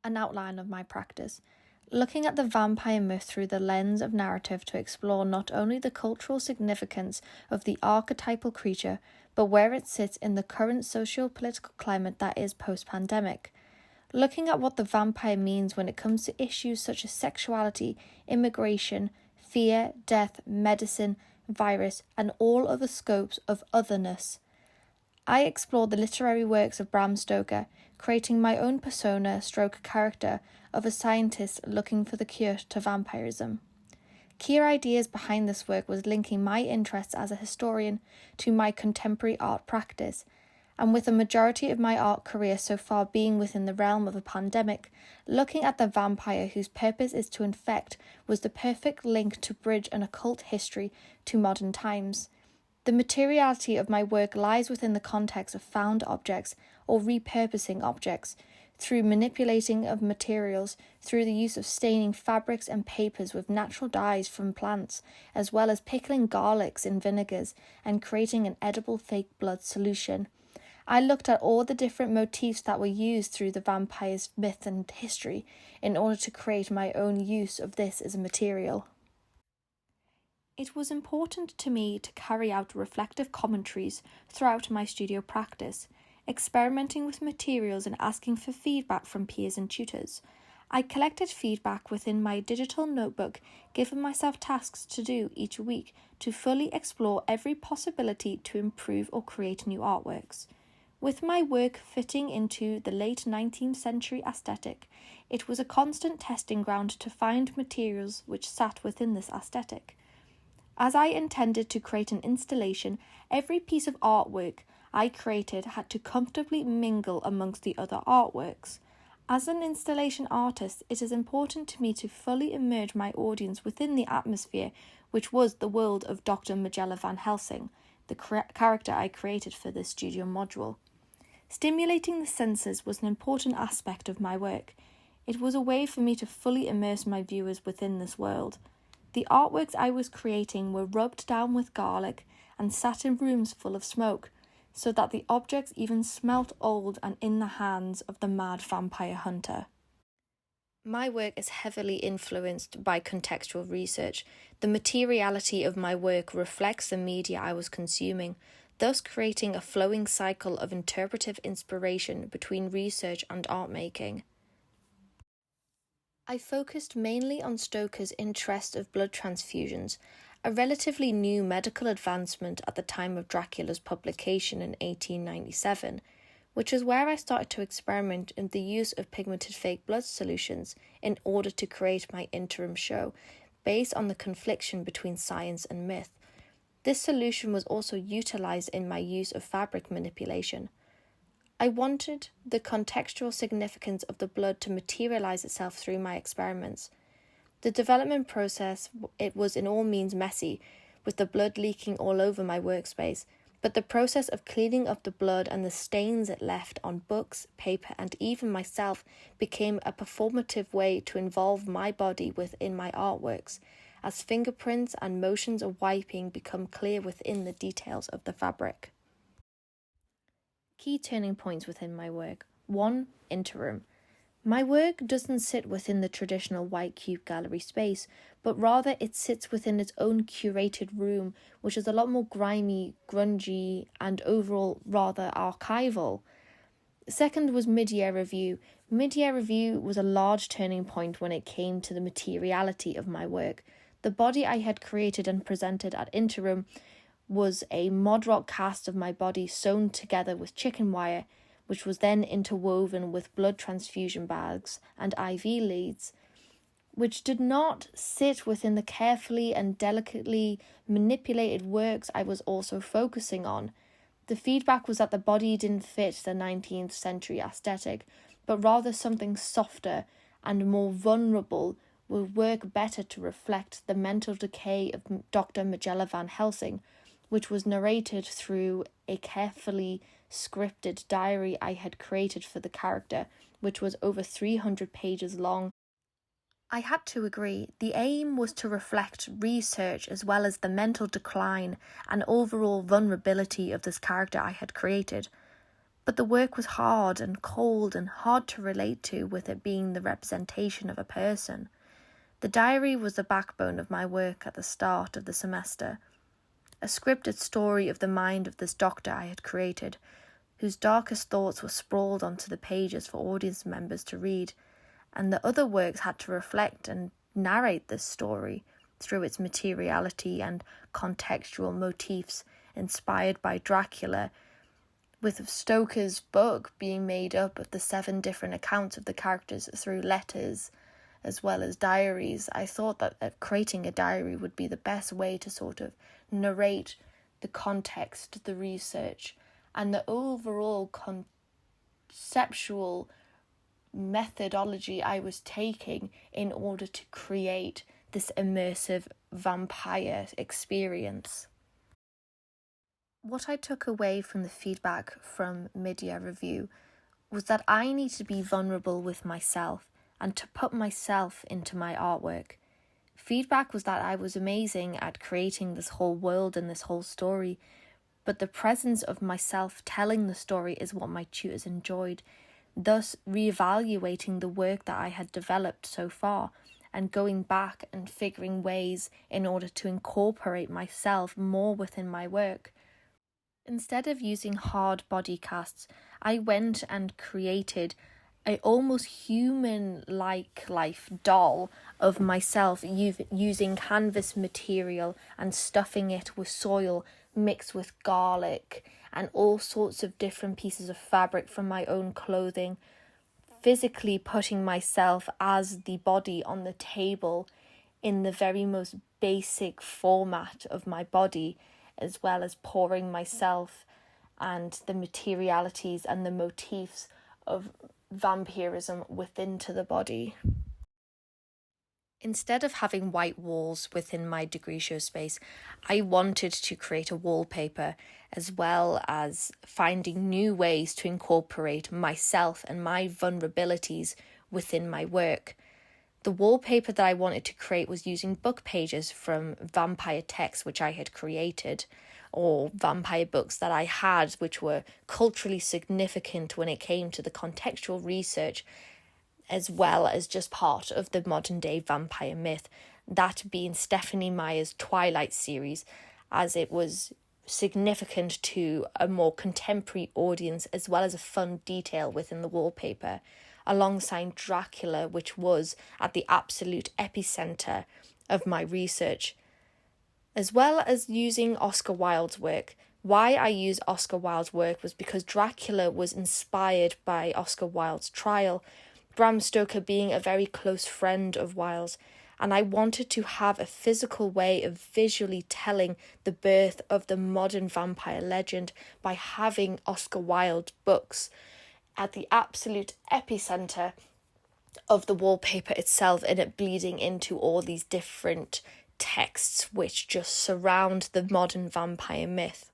An outline of my practice. Looking at the vampire myth through the lens of narrative to explore not only the cultural significance of the archetypal creature, but where it sits in the current socio-political climate that is post-pandemic. Looking at what the vampire means when it comes to issues such as sexuality, immigration, fear, death, medicine, virus, and all other scopes of otherness. I explore the literary works of Bram Stoker, creating my own persona / character of a scientist looking for the cure to vampirism. Key ideas behind this work was linking my interests as a historian to my contemporary art practice, and with the majority of my art career so far being within the realm of a pandemic, looking at the vampire whose purpose is to infect was the perfect link to bridge an occult history to modern times. The materiality of my work lies within the context of found objects or repurposing objects, through manipulating of materials, through the use of staining fabrics and papers with natural dyes from plants, as well as pickling garlics in vinegars and creating an edible fake blood solution. I looked at all the different motifs that were used through the vampire's myth and history in order to create my own use of this as a material. It was important to me to carry out reflective commentaries throughout my studio practice, experimenting with materials and asking for feedback from peers and tutors. I collected feedback within my digital notebook, giving myself tasks to do each week to fully explore every possibility to improve or create new artworks. With my work fitting into the late 19th century aesthetic, it was a constant testing ground to find materials which sat within this aesthetic. As I intended to create an installation, every piece of artwork I created had to comfortably mingle amongst the other artworks. As an installation artist, it is important to me to fully immerse my audience within the atmosphere, which was the world of Dr. Magella Van Helsing, the character I created for this studio module. Stimulating the senses was an important aspect of my work. It was a way for me to fully immerse my viewers within this world. The artworks I was creating were rubbed down with garlic and sat in rooms full of smoke, so that the objects even smelt old and in the hands of the mad vampire hunter. My work is heavily influenced by contextual research. The materiality of my work reflects the media I was consuming, thus creating a flowing cycle of interpretive inspiration between research and art making. I focused mainly on Stoker's interest of blood transfusions, a relatively new medical advancement at the time of Dracula's publication in 1897, which is where I started to experiment in the use of pigmented fake blood solutions in order to create my interim show, based on the confliction between science and myth. This solution was also utilized in my use of fabric manipulation. I wanted the contextual significance of the blood to materialize itself through my experiments. The development process, it was in all means messy, with the blood leaking all over my workspace, but the process of cleaning up the blood and the stains it left on books, paper, and even myself became a performative way to involve my body within my artworks, as fingerprints and motions of wiping become clear within the details of the fabric. Key turning points within my work. 1. Interim. My work doesn't sit within the traditional white cube gallery space, but rather it sits within its own curated room, which is a lot more grimy, grungy, and overall rather archival. Second was mid-year review. Mid-year review was a large turning point when it came to the materiality of my work. The body I had created and presented at Interim was a mod rock cast of my body sewn together with chicken wire, which was then interwoven with blood transfusion bags and IV leads, which did not sit within the carefully and delicately manipulated works I was also focusing on. The feedback was that the body didn't fit the 19th century aesthetic, but rather something softer and more vulnerable would work better to reflect the mental decay of Dr. Magella Van Helsing, which was narrated through a carefully scripted diary I had created for the character, which was over 300 pages long. I had to agree. The aim was to reflect research as well as the mental decline and overall vulnerability of this character I had created. But the work was hard and cold and hard to relate to, with it being the representation of a person. The diary was the backbone of my work at the start of the semester, a scripted story of the mind of this doctor I had created, whose darkest thoughts were sprawled onto the pages for audience members to read, and the other works had to reflect and narrate this story through its materiality and contextual motifs inspired by Dracula, with Stoker's book being made up of the 7 different accounts of the characters through letters as well as diaries. I thought that creating a diary would be the best way to sort of narrate the context, the research, and the overall conceptual methodology I was taking in order to create this immersive vampire experience. What I took away from the feedback from Media Review was that I need to be vulnerable with myself and to put myself into my artwork. Feedback was that I was amazing at creating this whole world and this whole story, but the presence of myself telling the story is what my tutors enjoyed, thus reevaluating the work that I had developed so far and going back and figuring ways in order to incorporate myself more within my work. Instead of using hard body casts, I went and created a almost human-like life doll of myself using canvas material and stuffing it with soil mixed with garlic and all sorts of different pieces of fabric from my own clothing, physically putting myself as the body on the table in the very most basic format of my body, as well as pouring myself and the materialities and the motifs of vampirism within the body. Instead of having white walls within my degree show space, I wanted to create a wallpaper, as well as finding new ways to incorporate myself and my vulnerabilities within my work. The wallpaper that I wanted to create was using book pages from vampire texts which I had created, or vampire books that I had which were culturally significant when it came to the contextual research, as well as just part of the modern day vampire myth, that being Stephenie Meyer's Twilight series, as it was significant to a more contemporary audience, as well as a fun detail within the wallpaper, alongside Dracula, which was at the absolute epicenter of my research, as well as using Oscar Wilde's work. Why I used Oscar Wilde's work was because Dracula was inspired by Oscar Wilde's trial, Bram Stoker being a very close friend of Wilde's, and I wanted to have a physical way of visually telling the birth of the modern vampire legend by having Oscar Wilde books at the absolute epicenter of the wallpaper itself, and it bleeding into all these different texts which just surround the modern vampire myth.